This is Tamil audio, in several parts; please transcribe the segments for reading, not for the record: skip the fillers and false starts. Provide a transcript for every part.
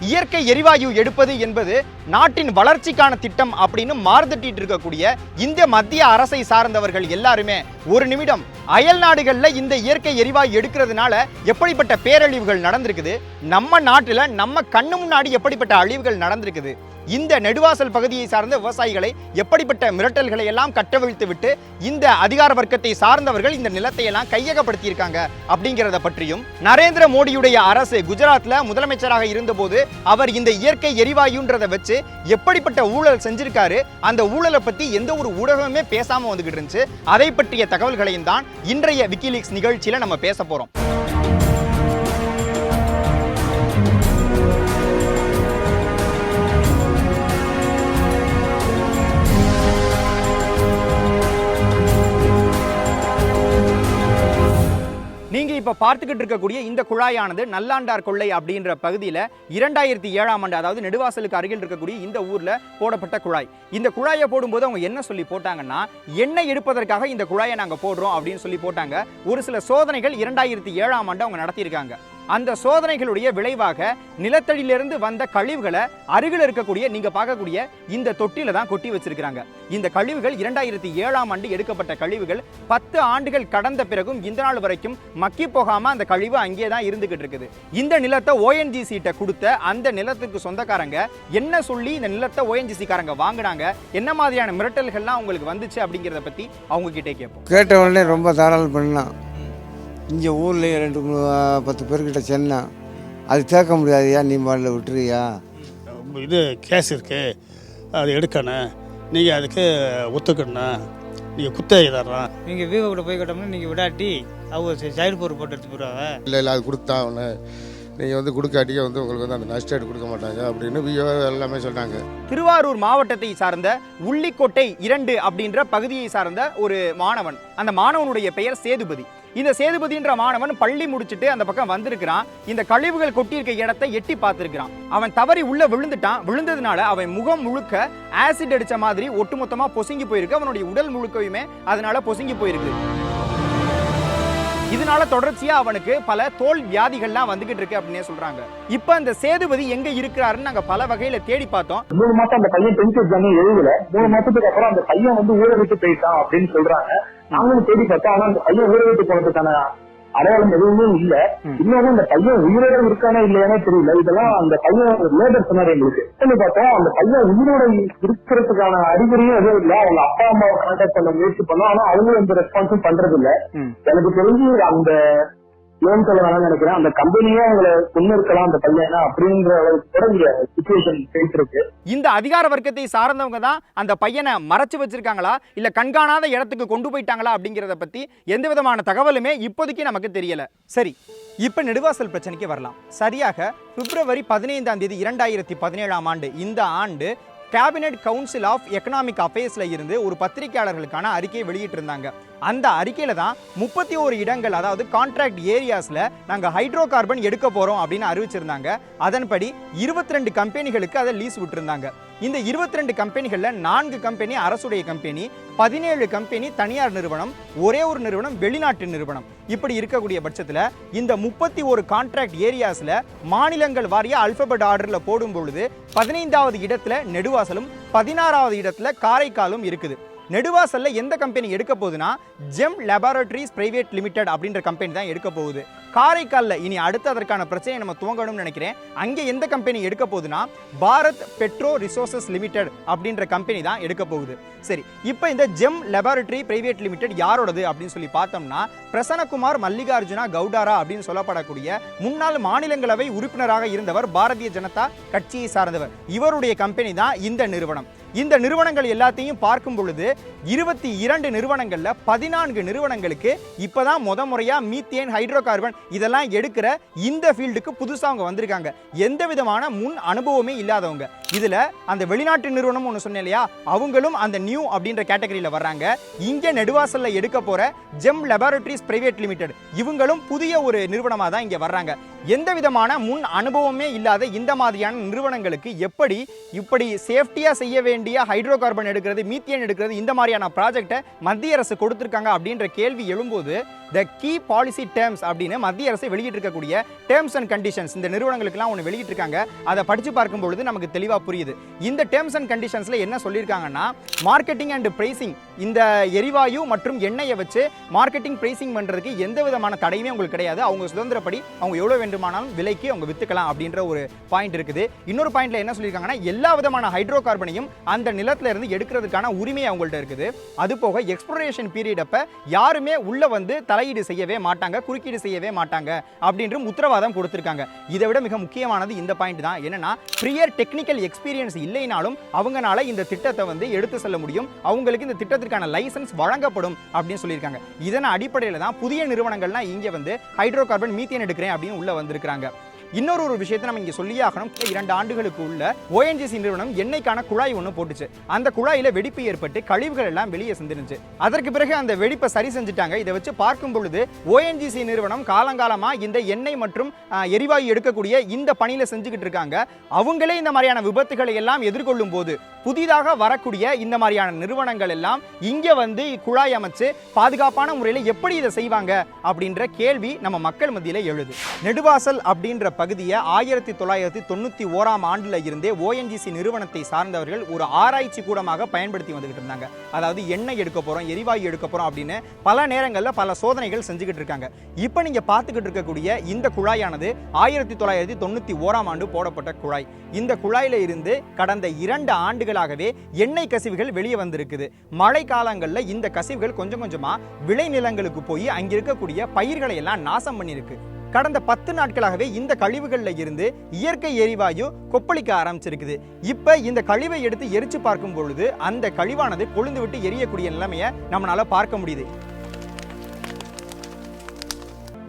இயற்கை எரிவாயு எடுப்பது என்பது நாட்டின் வளர்ச்சிக்கான திட்டம் அப்படின்னு மாறுதட்டிட்டு இருக்கக்கூடிய இந்த மத்திய அரசை சார்ந்தவர்கள் எல்லாருமே ஒரு நிமிடம் அயல் நாடுகள்ல இந்த இயற்கை எரிவாயு எடுக்கிறதுனால எப்படிப்பட்ட பேரழிவுகள் நடந்திருக்குது, நம்ம நாட்டுல நம்ம கண்ணு முன்னாடி எப்படிப்பட்ட அழிவுகள் நடந்திருக்குது, இந்த நெடுவாசல் பகுதியை சார்ந்த விவசாயிகளை எப்படிப்பட்ட மிரட்டல்களை எல்லாம் கட்டவிழ்த்து விட்டு இந்த அதிகார வர்க்கத்தை சார்ந்தவர்கள் இந்த நிலத்தை எல்லாம் கையகப்படுத்தி இருக்காங்க அப்படிங்கிறத பற்றியும், நரேந்திர மோடியுடைய அரசு குஜராத்ல முதலமைச்சராக இருந்தபோது அவர் இந்த இயற்கை எரிவாயுன்றதை வச்சு எப்படிப்பட்ட ஊழல் செஞ்சிருக்காரு, அந்த ஊழலை பத்தி எந்த ஒரு ஊடகமே பேசாம வந்துகிட்டு இருந்துச்சு, அதை பற்றிய தகவல்களையும் தான் இன்றைய விக்கிலீக்ஸ் நிகழ்ச்சியில நம்ம பேச போறோம். நீங்க இப்ப பார்த்துக்கிட்டு இருக்கக்கூடிய இந்த குழாயானது நல்லாண்டார் கொள்ளை அப்படின்ற பகுதியில 2007ஆம் ஆண்டு, அதாவது நெடுவாசலுக்கு அருகில் இருக்கக்கூடிய இந்த ஊர்ல போடப்பட்ட குழாய். இந்த குழாயை போடும்போது அவங்க என்ன சொல்லி போட்டாங்கன்னா, எண்ணெய் எடுப்பதற்காக இந்த குழாயை நாங்க போடுறோம் அப்படின்னு சொல்லி போட்டாங்க. ஒரு சில சோதனைகள் 2007ஆம் ஆண்டு அவங்க நடத்தியிருக்காங்க. அந்த சோதனைகளுடைய விளைவாக நிலத்தடியிலிருந்து வந்த கழிவுகளை அருகில் இருக்கக்கூடிய நீங்க பார்க்கக்கூடிய இந்த தொட்டில தான் கொட்டி வச்சிருக்காங்க. இந்த கழிவுகள் 2007ஆம் ஆண்டு எடுக்கப்பட்ட கழிவுகள் 10 ஆண்டுகள் கடந்த பிறகும் இந்த நாள் வரைக்கும் மக்கி போகாம அந்த கழிவு அங்கே தான் இருந்துகிட்டு இருக்குது. இந்த நிலத்தை ONGC கிட்ட கொடுத்த அந்த நிலத்துக்கு சொந்தக்காரங்க என்ன சொல்லி இந்த நிலத்தை ONGC காரங்க வாங்கினாங்க, என்ன மாதிரியான மிரட்டல்கள்லாம் உங்களுக்கு வந்துச்சு அப்படிங்கிறத பத்தி அவங்க கிட்டே கேட்போம். கேட்ட உடனே ரொம்ப தாராளம் பண்ணலாம். இங்கே ஊர்லேயே 2-10 பேர்கிட்ட சொன்னா அது கேட்க முடியாதுயா, நீ மாடல விட்டுறியா, இது கேஸ் இருக்குது, அது எடுக்கணும், நீங்கள் அதுக்கு ஒத்துக்கணும், நீங்கள் குத்தகை தர்றோம், நீங்கள் வீவ கூட போய் கட்டோம்னா நீங்கள் விடாட்டி அவங்க சைடு போர் போட்டு எடுத்து போடுவாங்க. இல்லை அது கொடுத்தா அவனு நீங்கள் கொடுக்காட்டியே உங்களுக்கு அந்த நஷ்டம் கொடுக்க மாட்டாங்க அப்படின்னு விஓ எல்லாமே சொன்னாங்க. திருவாரூர் மாவட்டத்தை சார்ந்த உள்ளிக்கோட்டை 2 அப்படின்ற பகுதியை சார்ந்த ஒரு மாணவன், அந்த மாணவனுடைய பெயர் சேதுபதி. இந்த சேதுபதின்ற மாணவன் பள்ளி முடிச்சுட்டு அந்த பக்கம் வந்திருக்கிறான். இந்த கழிவுகள் கொட்டியிருக்க இடத்தை எட்டி பார்த்திருக்கிறான். அவன் தவறி உள்ள விழுந்துட்டான். விழுந்ததுனால அவன் முகம் முழுக்க ஆசிட் அடிச்ச மாதிரி ஒட்டுமொத்தமா பொசுங்கி போயிருக்கு. அவனுடைய உடல் முழுக்கையுமே அதனால பொசுங்கி போயிருக்கு. இதனால தொடர்ச்சியா அவனுக்கு பல தோல் வியாதிகள்லாம் வந்துகிட்டு இருக்கு அப்படின்னு சொல்றாங்க. இப்ப அந்த சேதுபதி எங்க இருக்கிறாருன்னு நாங்க பல வகையில தேடி பார்த்தோம். 3 மாசம் அந்த பையன் 10th எக்ஸாமே எழுதல. 3 மாசத்துக்கு அப்புறம் அந்த பையன் ஊரை விட்டு போயிட்டான் அப்படின்னு சொல்றாங்க. நாங்களும் தேடி பார்த்தோம். ஆனா அந்த பையன் ஊரை விட்டு போனதுக்கான அடையாளம் எதுவுமே இல்ல. இன்னொரு அந்த பையன் உயிரோட இருக்கானே இல்லையானே தெரியல. இதெல்லாம் அந்த பையன் லேபர் சொன்னாரு எங்களுக்கு. பார்த்தோம் அந்த பையன் உயிரோட இருக்கிறதுக்கான அறிகுறியும் எதுவும் இல்ல. அவங்க அப்பா அம்மாவை கான்டாக்ட் பண்ண முயற்சி பண்ணோம். ஆனா அவங்களும் எந்த ரெஸ்பான்ஸும் பண்றது இல்ல. எனக்கு தெரிஞ்சு அந்த லோன் சொல்ல நினைக்கிறேன் அந்த கம்பெனியே அவங்களை கொண்டு இருக்கலாம் அந்த பையனா அப்படின்ற சிச்சுவேஷன் போயிட்டு இருக்கு. இந்த அதிகார வர்க்கத்தை சார்ந்தவங்க தான் அந்த பையனை மறைச்சு வச்சிருக்காங்களா இல்ல கண்காணாத இடத்துக்கு கொண்டு போயிட்டாங்களா அப்படிங்கிறத பத்தி எந்த விதமான தகவலுமே இப்போதைக்கு நமக்கு தெரியல. சரி, இப்ப நெடுவாசல் பிரச்சனைக்கு வரலாம். சரியாக பிப்ரவரி 15ஆம் தேதி 2017ஆம் ஆண்டு இந்த ஆண்டு கேபினெட் கவுன்சில் ஆஃப் எக்கனாமிக் அஃபேர்ஸ்ல இருந்து ஒரு பத்திரிகையாளர்களுக்கான அறிக்கையை வெளியிட்டு இருந்தாங்க. அந்த அறிக்கையில தான் 31 இடங்கள், அதாவது கான்ட்ராக்ட் ஏரியாஸ்ல நாங்க ஹைட்ரோ கார்பன் எடுக்க போறோம் அப்படின்னு அறிவிச்சிருந்தாங்க. அதன்படி 22 கம்பெனிகளுக்கு அதை லீஸ் விட்டுருந்தாங்க. இந்த 22 கம்பெனிகள்ல 4 கம்பெனி அரசுடைய கம்பெனி, 17 கம்பெனி தனியார் நிறுவனம், ஒரே ஒரு நிறுவனம் வெளிநாட்டு நிறுவனம். இப்படி இருக்கக்கூடிய பட்சத்துல இந்த 31 கான்ட்ராக்ட் ஏரியாஸ்ல மாநிலங்கள் வாரிய அல்பபெட் ஆர்டர்ல போடும் பொழுது 15வது இடத்துல நெடுவாசலும் 16வது இடத்துல காரைக்காலும் இருக்குது. நெடுவாசல்ல எந்த கம்பெனி எடுக்க போகுதுன்னா ஜெம் லேபரட்டரிஸ் பிரைவேட் லிமிடெட் அப்படின்ற கம்பெனி தான் எடுக்க போகுது. காரைக்கால்ல இனி அடுத்து அதற்கான பிரச்சனையை நம்ம துவங்கணும்னு நினைக்கிறேன். அங்கே எந்த கம்பெனி எடுக்க போகுதுன்னா பாரத் பெட்ரோ ரிசோர்சஸ் லிமிடெட் அப்படின்ற கம்பெனி தான் எடுக்க போகுது. சரி, இப்போ இந்த ஜெம் லேபரட்டரி பிரைவேட் லிமிடெட் யாரோடது அப்படின்னு சொல்லி பார்த்தோம்னா பிரசன்னகுமார் மல்லிகார்ஜுனா கவுடாரா அப்படின்னு சொல்லப்படக்கூடிய முன்னாள் மாநிலங்களவை உறுப்பினராக இருந்தவர், பாரதிய ஜனதா கட்சியை சார்ந்தவர். இவருடைய கம்பெனி தான் இந்த நிறுவனம். இந்த நிறுவனங்கள் எல்லாத்தையும் பார்க்கும் பொழுது 22 நிறுவனங்கள்ல 14 நிறுவனங்களுக்கு இப்பதான் முறையா மீத்தேன், ஹைட்ரோ கார்பன் இதெல்லாம் எடுக்கிற இந்த ஃபீல்டுக்கு புதுசா அவங்க வந்திருக்காங்க. எந்த விதமான முன் அனுபவமே இல்லாதவங்க. இதுல அந்த வெளிநாட்டு நிறுவனம் ஒன்று சொன்னேன் இல்லையா, அவங்களும் அந்த நியூ அப்படின்ற கேட்டகரியில வர்றாங்க. இங்க நெடுவாசல்ல எடுக்க போற ஜெம் லேபரட்டரிஸ் பிரைவேட் லிமிடெட் இவங்களும் புதிய ஒரு நிறுவனமா தான் இங்க வர்றாங்க. எந்த விதமான முன் அனுபவமே இல்லாத இந்த மாதிரியான நிறுவனங்களுக்கு எப்படி இப்படி சேஃப்டியா செய்ய வேண்டிய ஹைட்ரோ கார்பன் எடுக்கிறது, மீத்தேன் எடுக்கிறது, இந்த மாதிரியான ப்ராஜெக்டை மத்திய அரசு கொடுத்துருக்காங்க அப்படின்ற கேள்வி எழும்போது த கீ பாலிசி டேர்ம்ஸ் அப்படின்னு மத்திய அரசு வெளியிட்டிருக்கக்கூடிய டேர்ம்ஸ் அண்ட் கண்டிஷன்ஸ் இந்த நிறுவனங்களுக்குலாம் ஒன்று வெளியிட்டிருக்காங்க. அதை படித்து பார்க்கும் பொழுது நமக்கு தெளிவாக புரியுது. இந்த டேர்ம்ஸ் அண்ட் கண்டிஷன்ஸில் என்ன சொல்லியிருக்காங்கன்னா, மார்க்கெட்டிங் அண்ட் பிரைசிங், இந்த எரிவாயு மற்றும் எண்ணெயை வச்சு மார்க்கெட்டிங் பிரைசிங் பண்ணுறதுக்கு எந்த விதமான தடையுமே உங்களுக்கு கிடையாது. அவங்க சுதந்திரப்படி அவங்க எவ்வளோ வேண்டுமானாலும் விலைக்கு அவங்க வித்துக்கலாம் அப்படின்ற ஒரு பாயிண்ட் இருக்குது. இன்னொரு பாயிண்ட்ல என்ன சொல்லியிருக்காங்கன்னா, எல்லா விதமான ஹைட்ரோ கார்பனையும் அந்த நிலத்துல இருந்து எடுக்கிறதுக்கான உரிமை அவங்கள்ட்ட இருக்குது. அது போக எக்ஸ்ப்ளோரேஷன் பீரியட் அப்ப யாருமே உள்ள வந்து தலையீடு செய்யவே மாட்டாங்க, குறுக்கீடு செய்யவே மாட்டாங்க அப்படின்ற உத்தரவாதம் கொடுத்திருக்காங்க. இதை விட மிக முக்கியமானது இந்த பாயிண்ட் தான். என்னன்னா, பிரியர் டெக்னிக்கல் எக்ஸ்பீரியன்ஸ் இல்லைனாலும் அவங்களால இந்த திட்டத்தை வந்து எடுத்து செல்ல முடியும், அவங்களுக்கு இந்த திட்டத்திற்கான லைசன்ஸ் வழங்கப்படும் அப்படின்னு சொல்லியிருக்காங்க. இதன் அடிப்படையில் தான் புதிய நிறுவனங்கள்லாம் இங்க வந்து ஹைட்ரோ கார்பன் மீத்தேன் எடுக்கிறேன் அப்படின்னு உள்ள வந்திருக்காங்க. இன்னொரு ஒரு விஷயத்தை நம்ம இங்க சொல்லியே ஆகணும். 2 ஆண்டுகளுக்கு உள்ள ONGC நிறுவனம் எண்ணெய்க்கான குழாய் ஒன்று போட்டுச்சு. அந்த குழாயில வெடிப்பு ஏற்பட்டு கழிவுகள் எல்லாம் வெளியே சிந்துச்சு. அதற்கு பிறகு அந்த வெடிப்பை சரி செஞ்சுட்டாங்க. இதை வச்சு பார்க்கும் பொழுது ONGC நிறுவனம் காலங்காலமா இந்த எண்ணெய் மற்றும் எரிவாயு எடுக்கக்கூடிய இந்த பணியில செஞ்சுக்கிட்டு இருக்காங்க. அவங்களே இந்த மாதிரியான விபத்துகளை எல்லாம் எதிர்கொள்ளும் போது புதிதாக வரக்கூடிய இந்த மாதிரியான நிறுவனங்கள் எல்லாம் இங்க வந்து குழாய் அமைச்சு பாதுகாப்பான முறையில் எப்படி இதை செய்வாங்க அப்படின்ற கேள்வி நம்ம மக்கள் மத்தியில எழுது. நெடுவாசல் அப்படின்ற பகுதியை 1991ஆம் ஆண்டுல இருந்தே ONGC நிறுவனத்தை சார்ந்தவர்கள் ஒரு ஆராய்ச்சி கூடமாக பயன்படுத்தி வந்துகிட்டு இருந்தாங்க. அதாவது எண்ணெய் எடுக்க போறோம், எரிவாயு எடுக்க போறோம் அப்படின்னு பல நேரங்களில் பல சோதனைகள் செஞ்சுக்கிட்டு இருக்காங்க. இப்போ நீங்க பார்த்துக்கிட்டு இருக்கக்கூடிய இந்த குழாயானது 1991ஆம் ஆண்டு போடப்பட்ட குழாய். இந்த குழாயில இருந்து கடந்த 2 ஆண்டுகளாகவே எண்ணெய் கசிவுகள் வெளியே வந்திருக்குது. மழை காலங்களில் இந்த கசிவுகள் கொஞ்சம் கொஞ்சமா விளைநிலங்களுக்கு போய் அங்க இருக்கக்கூடிய பயிர்களை எல்லாம் நாசம் பண்ணிருக்கு. கடந்த 10 நாட்களாகவே இந்த கழிவுகள்ல இருந்து இயற்கை எரிவாயு கொப்பளிக்க ஆரம்பிச்சிருக்குது. இப்ப இந்த கழிவை எடுத்து எரிச்சு பார்க்கும் பொழுது அந்த கழிவானது கொழுந்து விட்டு எரியக்கூடிய நிலைமையை நம்மளால பார்க்க முடியுது.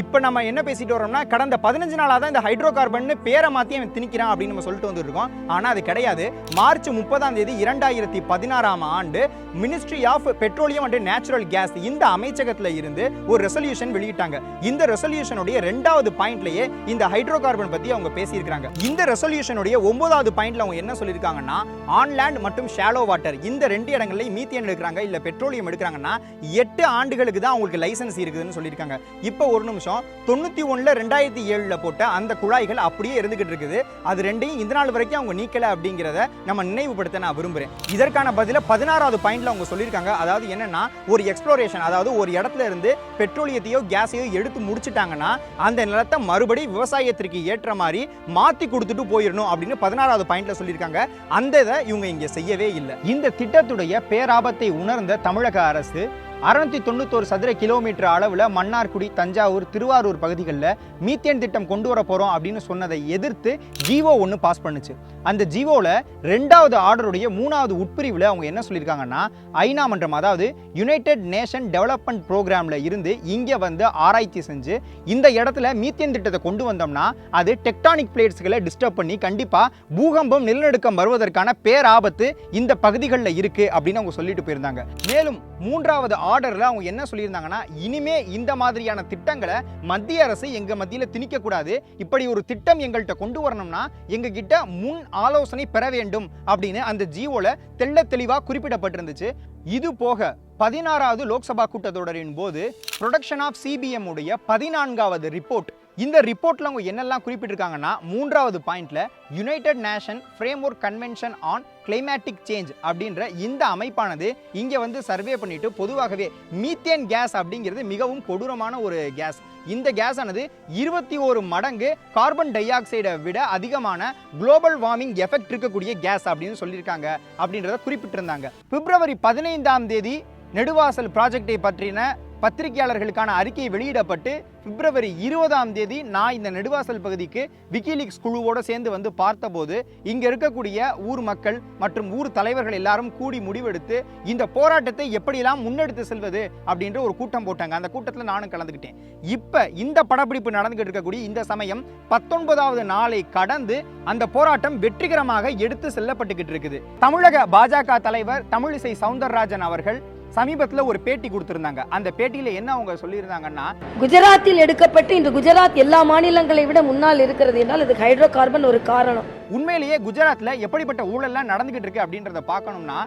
இப்போ நம்ம என்ன பேசிட்டு வரோம்னா, கடந்த 15 நாளாக தான் இந்த ஹைட்ரோ கார்பன் பேரை மாற்றி அவன் திணிக்கிறான் அப்படின்னு நம்ம சொல்லிட்டு வந்துருக்கோம். ஆனால் அது கிடையாது. மார்ச் 30ஆம் தேதி 2016ஆம் ஆண்டு ministry of petroleum and natural gas இந்த அமைச்சகத்தில் இருந்து ஒரு ரெசல்யூஷன் வெளியிட்டாங்க. இந்த ரெசல்யூஷனுடைய 2வது பாயிண்ட்லயே இந்த ஹைட்ரோ கார்பன் பற்றி அவங்க பேசியிருக்காங்க. இந்த ரெசல்யூஷனுடைய 9வது பாயிண்ட்ல அவங்க என்ன சொல்லியிருக்காங்கன்னா, ஆன்லேண்ட் மற்றும் ஷாலோ வாட்டர் இந்த 2 இடங்கள்லையும் மீத்தேன் எடுக்கிறாங்க இல்லை பெட்ரோலியம் எடுக்கிறாங்கன்னா 8 ஆண்டுகளுக்கு தான் அவங்களுக்கு லைசன்ஸ் இருக்குதுன்னு சொல்லியிருக்காங்க. இப்போ ஒரு நிமிஷம், 91ல 2007ல போட்ட அந்த குழாய்கள் அப்படியே இருந்துகிட்டு இருக்குது. அது ரெண்டையும் இந்த நாள் வரைக்கும் அவங்க நீக்கல அப்படிங்கிறத நம்ம நினைவுபடுத்த நான் விரும்புறேன். இதற்கான பதில 16வது பாயிண்ட்ல அவங்க சொல்லியிருக்காங்க. அதாவது என்னன்னா, ஒரு எக்ஸ்ப்ளோரேஷன், அதாவது ஒரு இடத்துல இருந்து பெட்ரோலியத்தையோ கேஸையோ எடுத்து முடிச்சிட்டாங்கன்னா அந்த நிலத்தை மறுபடி விவசாயத்திற்கு ஏற்ற மாதிரி மாத்தி கொடுத்துட்டு போயிடணும் அப்படின்னு 16வது பாயிண்ட்ல சொல்லியிருக்காங்க. அந்த இதை இவங்க இங்க செய்யவே இல்லை. இந்த திட்டத்துடைய பேராபத்தை உணர்ந்த தமிழக அரசு 691 சதுர கிலோமீட்டர் அளவில் மன்னார்குடி, தஞ்சாவூர், திருவாரூர் பகுதிகளில் மீத்தேன் திட்டம் கொண்டு வர போகிறோம் அப்படின்னு சொன்னதை எதிர்த்து ஜிஓ ஒன்று பாஸ் பண்ணுச்சு. அந்த ஜிஓவில் 2வது ஆர்டருடைய 3வது உட்பிரிவில் அவங்க என்ன சொல்லியிருக்காங்கன்னா, ஐநா மன்றம், அதாவது யுனைடெட் நேஷன் டெவலப்மெண்ட் ப்ரோக்ராமில் இருந்து இங்கே வந்து ஆராய்ச்சி செஞ்சு இந்த இடத்துல மீத்தேன் திட்டத்தை கொண்டு வந்தோம்னா அது டெக்டானிக் பிளேட்ஸ்களை டிஸ்டர்ப் பண்ணி கண்டிப்பாக பூகம்பம், நிலநடுக்கம் வருவதற்கான பேராபத்து இந்த பகுதிகளில் இருக்குது அப்படின்னு அவங்க சொல்லிட்டு போயிருந்தாங்க. மேலும் 3வது ஆர்டர்ல அவங்க என்ன சொல்லியிருந்தாங்கன்னா, இனிமே இந்த மாதிரியான திட்டங்களை மத்திய அரசு எங்க மத்தியில திணிக்க கூடாது, இப்படி ஒரு திட்டம் எங்கள்கிட்ட கொண்டு வரணும்னா எங்க கிட்ட முன் ஆலோசனை பெற வேண்டும் அப்படின்னு அந்த ஜிஓல தெள்ள தெளிவா குறிப்பிடப்பட்டிருந்துச்சு. இது போக 16வது லோக்சபா கூட்டத்தொடரின் போது ப்ரொடக்ஷன் ஆஃப் சிபிஎம் உடைய 14வது ரிப்போர்ட், இந்த ரிப்போர்ட்ல அவங்க என்னெல்லாம் குறிப்பிட்டிருக்காங்கன்னா, 3வது பாயிண்ட்ல United nation framework convention on climatic change அப்படின்ற இந்த அமைப்பானது இங்க வந்து சர்வே பண்ணிட்டு பொதுவாகவே மீத்தேன் கேஸ் அப்படிங்கிறது மிகவும் கொடூரமான ஒரு கேஸ். இந்த கேஸ் ஆனது 21 மடங்கு கார்பன் டை ஆக்சைடை விட அதிகமான குளோபல் வார்மிங் எஃபெக்ட் இருக்கக்கூடிய கேஸ் அப்படின்னு சொல்லியிருக்காங்க அப்படின்றத குறிப்பிட்டிருந்தாங்க. பிப்ரவரி 15ஆம் தேதி நெடுவாசல் ப்ராஜெக்டை பற்றின பத்திரிகையாளர்களுக்கான அறிக்கை வெளியிடப்பட்டு பிப்ரவரி 20ஆம் தேதி நான் இந்த நெடுவாசல் பகுதிக்கு விக்கிலீக்ஸ் குழுவோடு சேர்ந்து வந்து பார்த்தபோது இங்க இருக்கக்கூடிய ஊர் மக்கள் மற்றும் ஊர் தலைவர்கள் எல்லாரும் கூடி முடிவெடுத்து இந்த போராட்டத்தை எப்படியெல்லாம் முன்னெடுத்து செல்வது அப்படின்ற ஒரு கூட்டம் போட்டாங்க. அந்த கூட்டத்தில் நானும் கலந்துக்கிட்டேன். இப்ப இந்த படப்பிடிப்பு நடந்துகிட்டு இருக்கக்கூடிய இந்த சமயம் 19வது நாளை கடந்து அந்த போராட்டம் வெற்றிகரமாக எடுத்து செல்லப்பட்டுக்கிட்டு இருக்குது. தமிழக பாஜக தலைவர் தமிழிசை சவுந்தரராஜன் அவர்கள் சமீபத்தில் ஒரு பேட்டி கொடுத்திருந்தாங்க. அந்த பேட்டியில என்ன அவங்க சொல்லியிருந்தாங்கன்னா, குஜராத்தில் எடுக்கப்பட்டு இன்று குஜராத் எல்லா மாநிலங்களை விட முன்னால் இருக்கிறது என்றால் அது ஹைட்ரோ கார்பன் ஒரு காரணம். உண்மையிலேயே குஜராத்ல எப்படிப்பட்ட ஊழல்லாம் நடந்துகிட்டு இருக்கு அப்படின்றத பார்க்கணும்னா,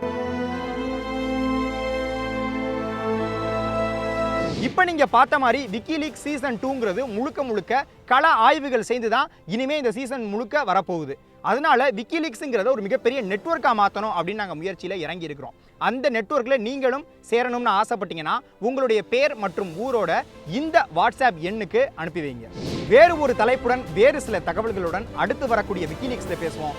இப்ப நீங்க பார்த்த மாதிரி விக்கிலீக்ஸ் சீசன் 2ங்கிறது முழுக்க முழுக்க கள ஆய்வுகள் செய்து தான் இனிமே இந்த சீசன் முழுக்க வரப்போகுது. அதனால விக்கிலீக்ஸ்ங்கிறத ஒரு மிகப்பெரிய நெட்வொர்க்கா மாற்றணும் அப்படின்னு நாங்கள் முயற்சியில் இறங்கி இருக்கிறோம். அந்த நெட்வொர்க்கில் நீங்களும் சேரணும்னு ஆசைப்பட்டீங்கன்னா உங்களுடைய பேர் மற்றும் ஊரோட இந்த வாட்ஸ்அப் எண்ணுக்கு அனுப்பி வைங்க. வேறு ஒரு தலைப்புடன் வேறு சில தகவல்களுடன் அடுத்து வரக்கூடிய விக்கிலீக்ஸில் பேசுவோம்.